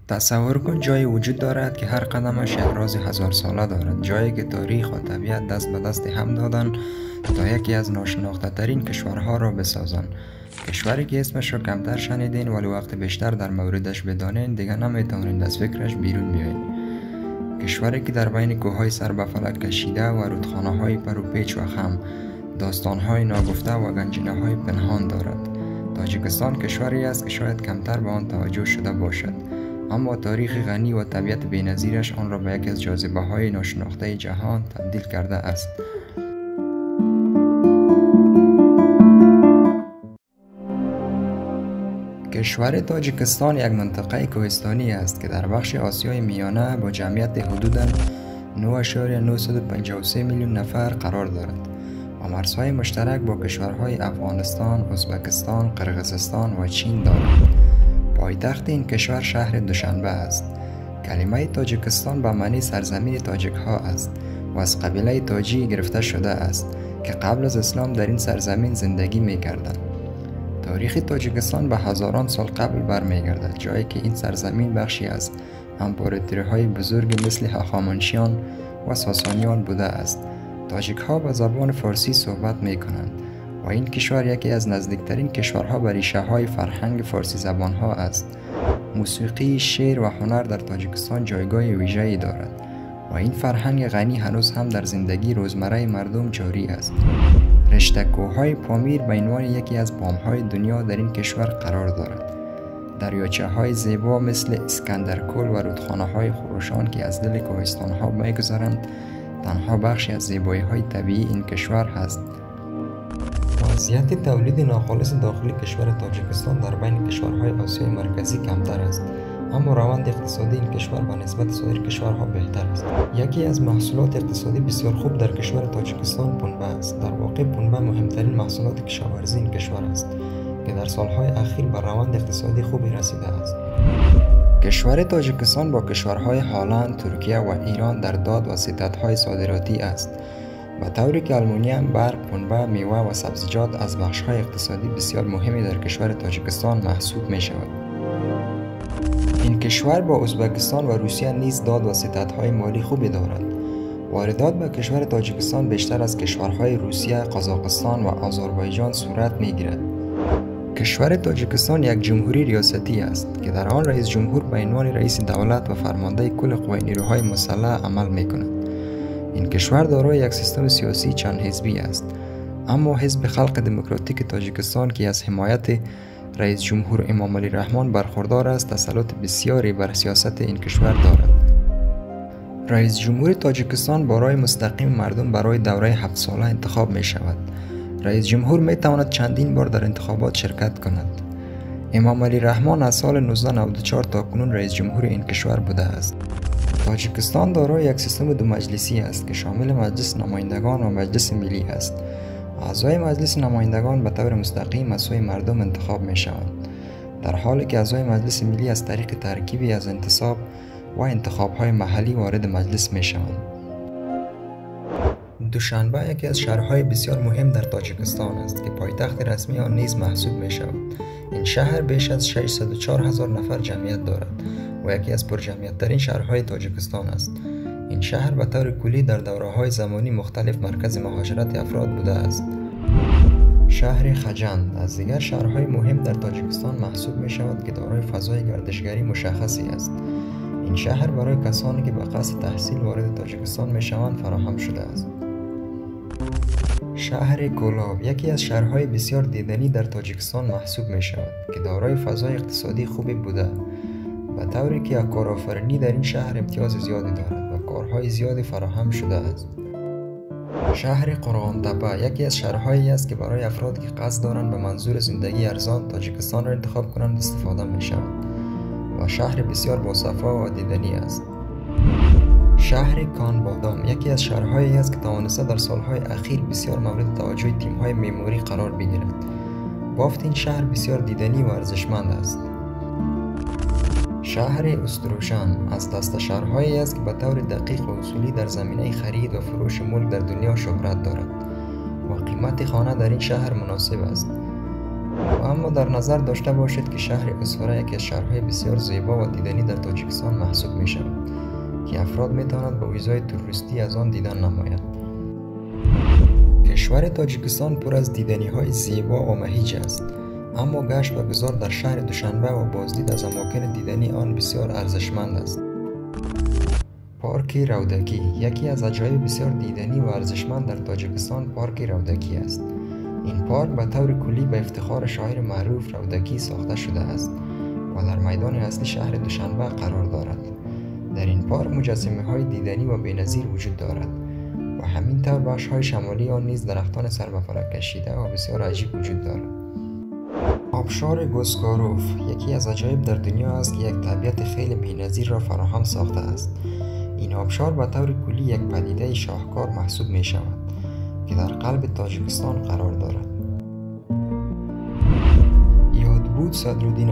تصور کن جایی وجود دارد که هر قدمش یک راز هزار ساله دارد، جایی که تاریخ و طبیعت دست به دست هم دادن تا یکی از ناشناخته ترین کشورها را بسازند. کشوری که اسمش را کمتر شنیدین ولی وقت بیشتر در موردش بدانین دیگه نمیتونین از فکرش بیرون بیاین. کشوری که در بین کوههای سر به فلک کشیده و رودخانه‌های پر و پیچ و خم، داستان‌های ناگفته و گنجینه‌های پنهان دارد. تاجیکستان کشوری است که شاید کمتر به آن توجه شده باشد، اما تاریخ غنی و طبیعت بی‌نظیرش آن را به یکی از جاذبه‌های ناشناخته جهان تبدیل کرده است. کشور تاجیکستان یک منطقه کوهستانی است که در بخش آسیای میانه با جمعیت حدوداً 9.953 میلیون نفر قرار دارد و مرزهای مشترک با کشورهای افغانستان، ازبکستان، قرقیزستان و چین دارد. پایتخت این کشور شهر دوشنبه است. کلمه تاجیکستان به معنی سرزمین تاجیک ها است و از قبیله تاجی گرفته شده است که قبل از اسلام در این سرزمین زندگی می کردند. تاریخ تاجیکستان به هزاران سال قبل برمیگردد، جایی که این سرزمین بخشی از امپراتوری‌های بزرگ مثل هخامنشیان و ساسانیان بوده است. تاجیک ها به زبان فارسی صحبت می کنند و این کشور یکی از نزدیکترین کشورها به ریشه های فرهنگ فارسی زبان ها است. موسیقی، شعر و هنر در تاجیکستان جایگاه ویژه‌ای دارد و این فرهنگ غنی هنوز هم در زندگی روزمره مردم جاری است. رشته کوههای پامیر به عنوان یکی از بامهای دنیا در این کشور قرار دارد. دریاچه‌های زیبا مثل اسکندرکل و رودخانه‌های خروشان که از دل کوهستان‌ها می‌گذرند تنها بخشی از زیبایی‌های طبیعی این کشور هست. وضعیت تولید ناخالص داخلی کشور تاجیکستان در بین کشورهای آسیای مرکزی کمتر است، اما روند اقتصادی این کشور به نسبت سایر کشورها بهتر است. یکی از محصولات اقتصادی بسیار خوب در کشور تاجیکستان پنبه است. در واقع پنبه مهمترین محصولات کشاورزی این کشور است که در سالهای اخیر به روند اقتصادی خوبی رسیده است. کشور تاجیکستان با کشورهای هلند، ترکیه و ایران در داد واسطت‌های صادراتی است، به طوری که آلومینیوم، برق، پنبه، میوه و سبزیجات از بخش‌های اقتصادی بسیار مهمی در کشور تاجیکستان محسوب می‌شود. این کشور با ازبکستان و روسیه نیز داد واسطت‌های مالی خوبی دارد. واردات به کشور تاجیکستان بیشتر از کشورهای روسیه، قزاقستان و آذربایجان صورت می‌گیرد. کشور تاجیکستان یک جمهوری ریاستی است که در آن رئیس جمهور به عنوان رئیس دولت و فرمانده کل قوای نیروهای مسلح عمل می‌کند. این کشور دارای یک سیستم سیاسی چند حزبی است، اما حزب خلق دموکراتیک تاجیکستان که از حمایت رئیس جمهور امام علی رحمان برخوردار است تسلط بسیاری بر سیاست این کشور دارد. رئیس جمهور تاجیکستان با رای مستقیم مردم برای دوره 7 ساله انتخاب می شود. رئیس جمهور می تواند چندین بار در انتخابات شرکت کند. امام علی رحمان از سال 1994 تا کنون رئیس جمهور این کشور بوده است. تاجیکستان دارای یک سیستم دو مجلسی است که شامل مجلس نمایندگان و مجلس ملی است. اعضای مجلس نمایندگان به طور مستقیم از سوی مردم انتخاب می شوند، در حالی که اعضای مجلس ملی از طریق ترکیبی از انتصاب و انتخاب‌های محلی وارد مجلس می شوند. دوشنبه یکی از شهرهای بسیار مهم در تاجیکستان است که پایتخت رسمی آن نیز محسوب می شود. این شهر بیش از 604,000 نفر جمعیت دارد و یکی از پرجمعیت‌ترین شهرهای تاجیکستان است. این شهر به طور کلی در دوره‌های زمانی مختلف مرکز مهاجرت افراد بوده است. شهر خجند از دیگر شهرهای مهم در تاجیکستان محسوب می شود که دارای فضای گردشگری مشخصی است. این شهر برای کسانی که به قصد تحصیل وارد تاجیکستان می شوند فراهم شده است. شهر کولاب یکی از شهرهای بسیار دیدنی در تاجیکستان محسوب می شود که دارای فضای اقتصادی خوبی بوده، به طوری که کارآفرینی در این شهر امتیاز زیادی دارد و کارهای زیادی فراهم شده است. شهر قرغان‌تپه یکی از شهرهایی است که برای افرادی که قصد دارند به منظور زندگی ارزان تاجیکستان را انتخاب کنند استفاده می شود و شهر بسیار باصفا و دیدنی است. شهر کانبادام یکی از شهرهایی است که توانسته در سالهای اخیر بسیار مورد توجه تیم‌های معماری قرار بگیرد. بافت این شهر بسیار دیدنی و ارزشمند است. شهر استروشان از دست شهرهایی است که به طور دقیق و اصولی در زمینه خرید و فروش ملک در دنیا شهرت دارد و قیمت خانه در این شهر مناسب است. و اما در نظر داشته باشید که شهر اسفاره یکی از شهرهای بسیار زیبا و دیدنی در تاجیکستان محسوب می شود که افراد می توانند با ویزای توریستی از آن دیدن نمایند. کشور تاجیکستان پر از دیدنی های زیبا و مهیج است، اما گشت و گذار در شهر دوشنبه و بازدید از اماکن دیدنی آن بسیار ارزشمند است. پارک رودکی یکی از عجایب بسیار دیدنی و ارزشمند در تاجیکستان پارک رودکی است. این پارک به طور کلی به افتخار شاعر معروف رودکی ساخته شده است و در میدان اصلی شهر دوشنبه قرار دارد. در این پارک مجسمه های دیدنی و بی‌نظیر وجود دارد و همینطور بخش های شمالی آن نیز درختان سر به فلک کشیده و بسیار عجیب وجود دارد. آبشار گوسکاروف یکی از عجایب در دنیا است که یک طبیعت خیلی بی‌نظیر را فراهم ساخته است. این آبشار به طور کلی یک پدیده شاهکار محسوب می شود که در قلب تاجیکستان قرار دارد. یادبود صدرالدین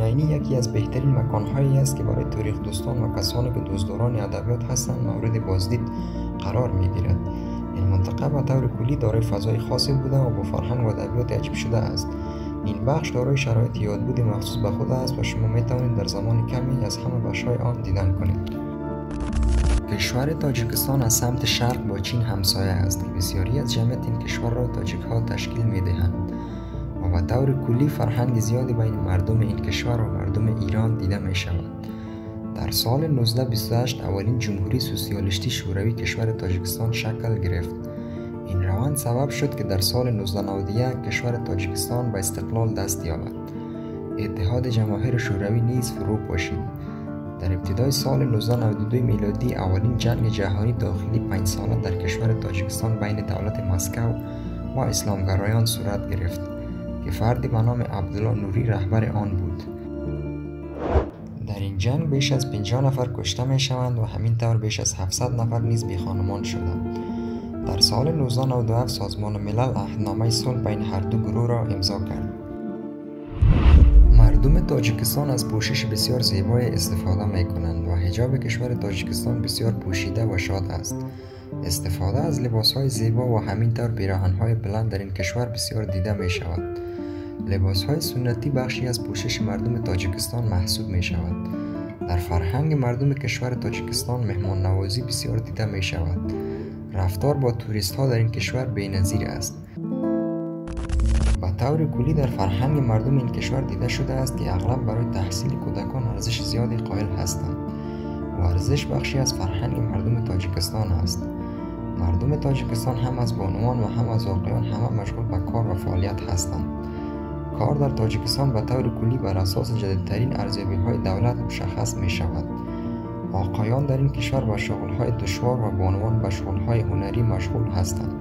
عینی یکی از بهترین مکانهایی است که برای تاریخ دوستان و کسانی که دوستداران ادبیات هستند مورد بازدید قرار می گیرد. این منطقه به طور کلی دارای فضای خاصی بوده و با فرهنگ و ادبیات عجیب شده است. این بخش دارای شرایط یادبود مخصوص به خود است و شما می توانید در زمان کمی از همه بخش‌های آن دیدن کنید. کشور تاجیکستان از سمت شرق با چین همسایه است که بسیاری از جمعیت این کشور را تاجیک‌ها تشکیل می‌دهند و به طور کلی فرهنگ زیادی بین مردم این کشور و مردم ایران دیده می‌شود. در سال 1928 اولین جمهوری سوسیالیستی شوروی کشور تاجیکستان شکل گرفت. این روند سبب شد که در سال 1991 کشور تاجیکستان به استقلال دست یابد. اتحاد جماهیر شوروی نیز فرو پاشید. در ابتدای سال 1992 میلادی اولین جنگ جهانی داخلی 5 ساله در کشور تاجیکستان بین دولت مسکو و اسلامگرایان صورت گرفت که فردی به نام عبدالله نوری رهبر آن بود. در این جنگ بیش از 50 نفر کشته می شوند و همینطور بیش از 700 نفر نیز بی‌خانمان شدند. در سال 1997 سازمان ملل عهدنامه صلح بین هر دو گروه را امضا کرد. مردم تاجیکستان از پوشش بسیار زیبای استفاده می کنند و حجاب کشور تاجیکستان بسیار پوشیده و شاد است. استفاده از لباسهای زیبا و همینطور پیراهن‌های بلند در این کشور بسیار دیده می شود. لباسهای سنتی بخشی از پوشش مردم تاجیکستان محسوب می شود. در فرهنگ مردم کشور تاجیکستان مهمان نوازی بسیار دیده می شود. رفتار با توریست ها در این کشور بی‌نظیر است. به طور کلی در فرهنگ مردم این کشور دیده شده است که اغلب برای تحصیل کودکان ارزش زیادی قائل هستند. ورزش بخشی از فرهنگ مردم تاجیکستان است. مردم تاجیکستان هم از بانوان و هم از آقایان همه مشغول به کار و فعالیت هستند. کار در تاجیکستان به طور کلی بر اساس جدیدترین ارزیابی‌های دولت مشخص می شود. آقایان در این کشور به شغل‌های دشوار و بانوان به شغل‌های هنری مشغول هستند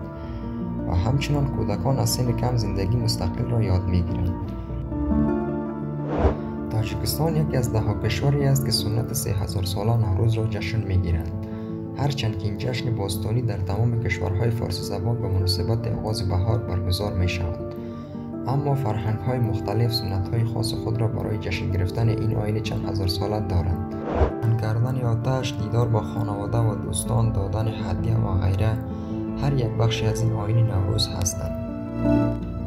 و همچنان کودکان از سن کم زندگی مستقل را یاد می‌گیرند. تاجیکستان یکی از 10 کشوری است که سنت 3000 ساله نوروز را جشن می‌گیرند. هرچند که این جشن باستانی در تمام کشورهای فارسی زبان به مناسبت آغاز بهار برگزار می‌شود، اما فرهنگ‌های مختلف سنت‌های خاص خود را برای جشن گرفتن این آیین چند هزار ساله دارند. کردن آتش، دیدار با خانواده و دوستان، دادن هدیه و غیره هر یک بخشی از این آیین نوروز هستند.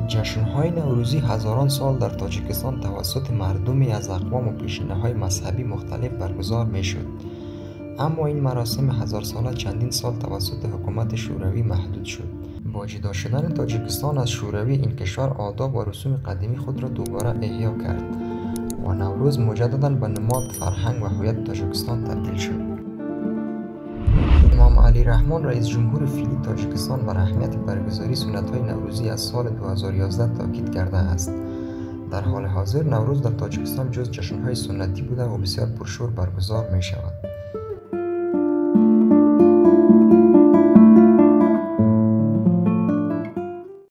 جشن‌های نوروزی هزاران سال در تاجیکستان توسط مردمی از اقوام و پیشینه‌های مذهبی مختلف برگزار می‌شد، اما این مراسم 1000 ساله چندین سال توسط حکومت شوروی محدود شد. با جدا شدن تاجیکستان از شوروی این کشور آداب و رسوم قدیمی خود را دوباره احیا کرد و نوروز مجدداً به نماد فرهنگ و هویت تاجیکستان تبدیل شد. امام علی رحمان رئیس جمهور فعلی تاجیکستان بر اهمیت برگزاری سنت‌های نوروزی از سال 2011 تاکید کرده است. در حال حاضر نوروز در تاجیکستان جز جشن‌های سنتی بوده و بسیار پرشور برگزار می‌شود.